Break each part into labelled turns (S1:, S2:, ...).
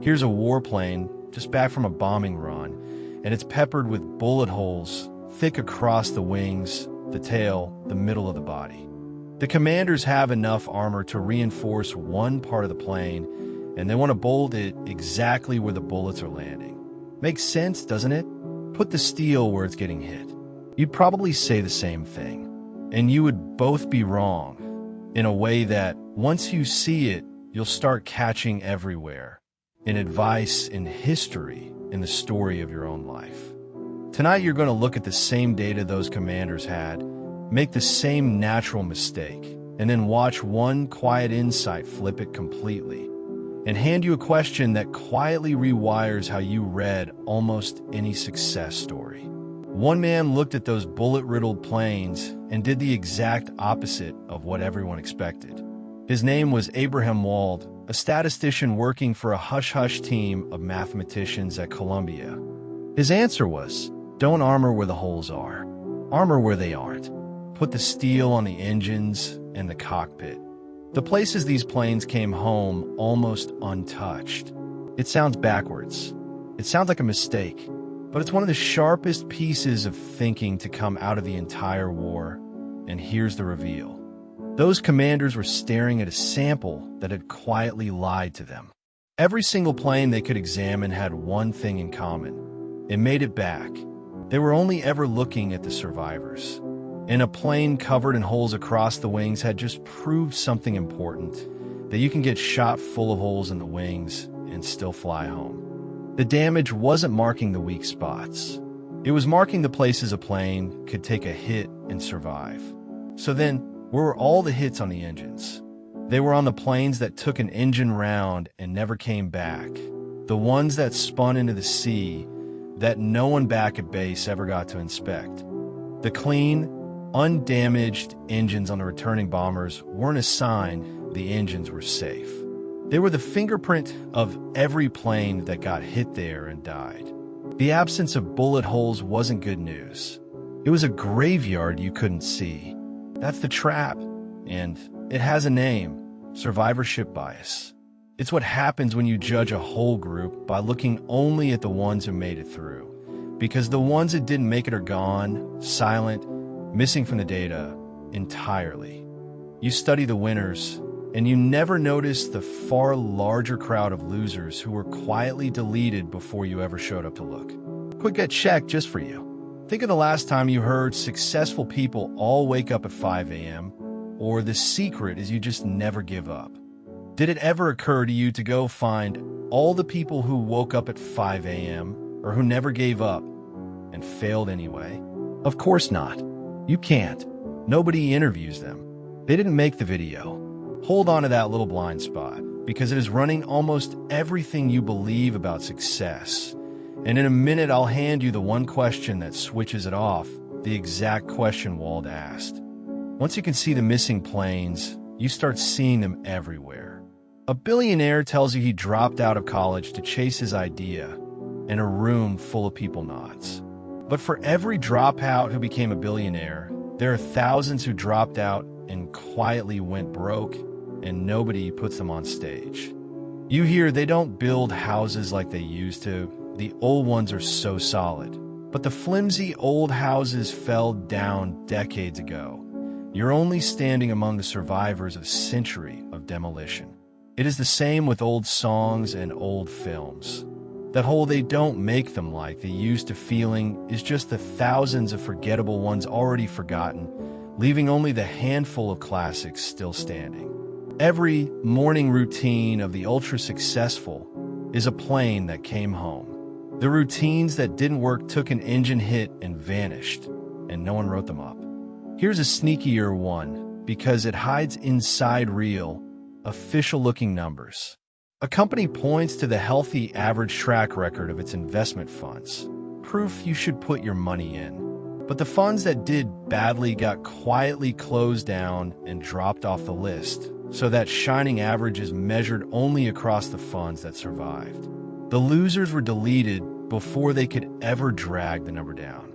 S1: Here's a warplane just back from a bombing run, and it's peppered with bullet holes thick across the wings, the tail, the middle of the body. The commanders have enough armor to reinforce one part of the plane, and they want to bolt it exactly where the bullets are landing. Makes sense, doesn't it? Put the steel where it's getting hit. You'd probably say the same thing, and you would both be wrong, in a way that, once you see it, you'll start catching everywhere, in advice, in history, in the story of your own life. Tonight you're going to look at the same data those commanders had, make the same natural mistake, and then watch one quiet insight flip it completely, and hand you a question that quietly rewires how you read almost any success story. One man looked at those bullet-riddled planes and did the exact opposite of what everyone expected. His name was Abraham Wald, a statistician working for a hush-hush team of mathematicians at Columbia. His answer was, don't armor where the holes are. Armor where they aren't. Put the steel on the engines and the cockpit. The places these planes came home almost untouched. It sounds backwards. It sounds like a mistake, but it's one of the sharpest pieces of thinking to come out of the entire war. And here's the reveal. Those commanders were staring at a sample that had quietly lied to them. Every single plane they could examine had one thing in common. It made it back. They were only ever looking at the survivors. And a plane covered in holes across the wings had just proved something important, that you can get shot full of holes in the wings and still fly home. The damage wasn't marking the weak spots. It was marking the places a plane could take a hit and survive. So then, where were all the hits on the engines? They were on the planes that took an engine round and never came back. The ones that spun into the sea that no one back at base ever got to inspect. The clean, undamaged engines on the returning bombers weren't a sign the engines were safe. They were the fingerprint of every plane that got hit there and died. The absence of bullet holes wasn't good news. It was a graveyard you couldn't see. That's the trap, and it has a name: survivorship bias. It's what happens when you judge a whole group by looking only at the ones who made it through, because the ones that didn't make it are gone, silent, missing from the data entirely. You study the winners, and you never notice the far larger crowd of losers who were quietly deleted before you ever showed up to look. Quick get check just for you. Think of the last time you heard successful people all wake up at 5 a.m., or the secret is you just never give up. Did it ever occur to you to go find all the people who woke up at 5 a.m. or who never gave up and failed anyway? Of course not. You can't. Nobody interviews them. They didn't make the video. Hold on to that little blind spot, because it is running almost everything you believe about success. And in a minute, I'll hand you the one question that switches it off, the exact question Wald asked. Once you can see the missing planes, you start seeing them everywhere. A billionaire tells you he dropped out of college to chase his idea, and a room full of people nods. But for every dropout who became a billionaire, there are thousands who dropped out and quietly went broke, and nobody puts them on stage. You hear they don't build houses like they used to. The old ones are so solid. But the flimsy old houses fell down decades ago. You're only standing among the survivors of a century of demolition. It is the same with old songs and old films. That whole they don't make them like they used to feeling is just the thousands of forgettable ones already forgotten, leaving only the handful of classics still standing. Every morning routine of the ultra-successful is a plane that came home. The routines that didn't work took an engine hit and vanished, and no one wrote them up. Here's a sneakier one, because it hides inside real, official-looking numbers. A company points to the healthy average track record of its investment funds, proof you should put your money in. But the funds that did badly got quietly closed down and dropped off the list, so that shining average is measured only across the funds that survived. The losers were deleted before they could ever drag the number down.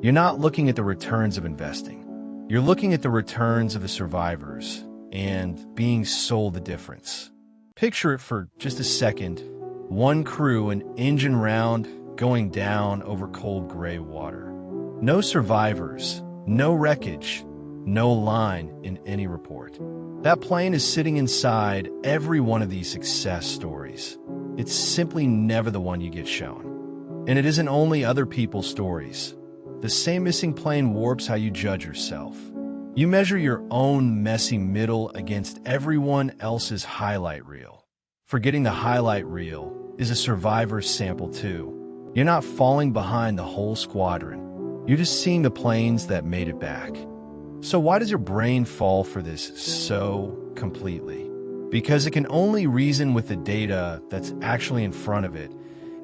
S1: You're not looking at the returns of investing. You're looking at the returns of the survivors and being sold the difference. Picture it for just a second. One crew, an engine round, going down over cold gray water. No survivors, no wreckage, no line in any report. That plane is sitting inside every one of these success stories. It's simply never the one you get shown. And it isn't only other people's stories. The same missing plane warps how you judge yourself. You measure your own messy middle against everyone else's highlight reel. Forgetting the highlight reel is a survivor's sample too. You're not falling behind the whole squadron. You're just seeing the planes that made it back. So why does your brain fall for this so completely? Because it can only reason with the data that's actually in front of it,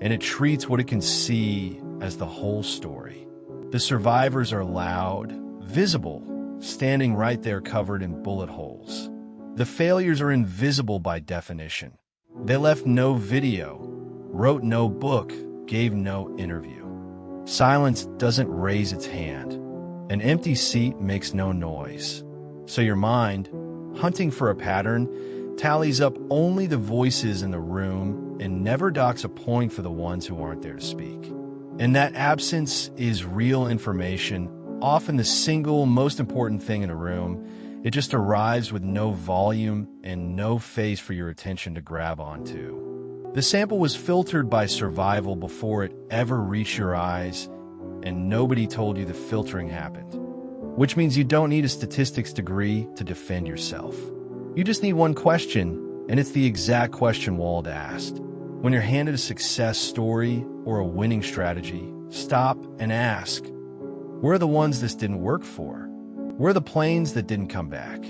S1: and it treats what it can see as the whole story. The survivors are loud, visible, standing right there covered in bullet holes. The failures are invisible by definition. They left no video, wrote no book, gave no interview. Silence doesn't raise its hand. An empty seat makes no noise. So your mind, hunting for a pattern, tallies up only the voices in the room and never docks a point for the ones who aren't there to speak. And that absence is real information, often the single most important thing in a room. It just arrives with no volume and no face for your attention to grab onto. The sample was filtered by survival before it ever reached your eyes, and nobody told you the filtering happened. Which means you don't need a statistics degree to defend yourself. You just need one question, and it's the exact question Wald asked. When you're handed a success story or a winning strategy, stop and ask, where are the ones this didn't work for? Where are the planes that didn't come back?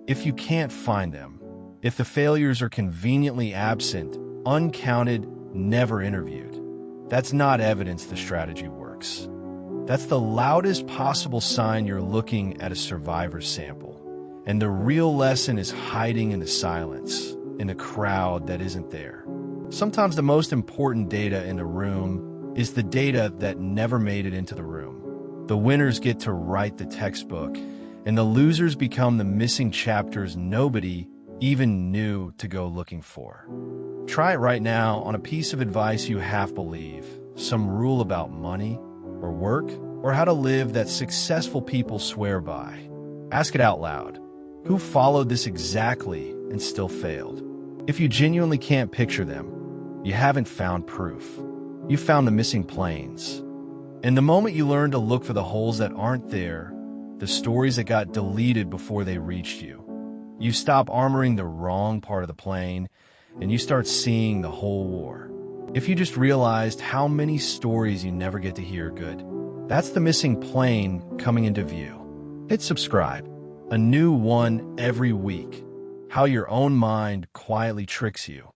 S1: If you can't find them, if the failures are conveniently absent, uncounted, never interviewed, that's not evidence the strategy works. That's the loudest possible sign you're looking at a survivor's sample. And the real lesson is hiding in the silence, in the crowd that isn't there. Sometimes the most important data in a room is the data that never made it into the room. The winners get to write the textbook, and the losers become the missing chapters nobody even knew to go looking for. Try it right now on a piece of advice you half believe, some rule about money or work, or how to live that successful people swear by. Ask it out loud. Who followed this exactly and still failed? If you genuinely can't picture them, you haven't found proof. You found the missing planes. And the moment you learn to look for the holes that aren't there, the stories that got deleted before they reached you, you stop armoring the wrong part of the plane, and you start seeing the whole war. If you just realized how many stories you never get to hear good, that's the missing plane coming into view. Hit subscribe. A new one every week. How your own mind quietly tricks you.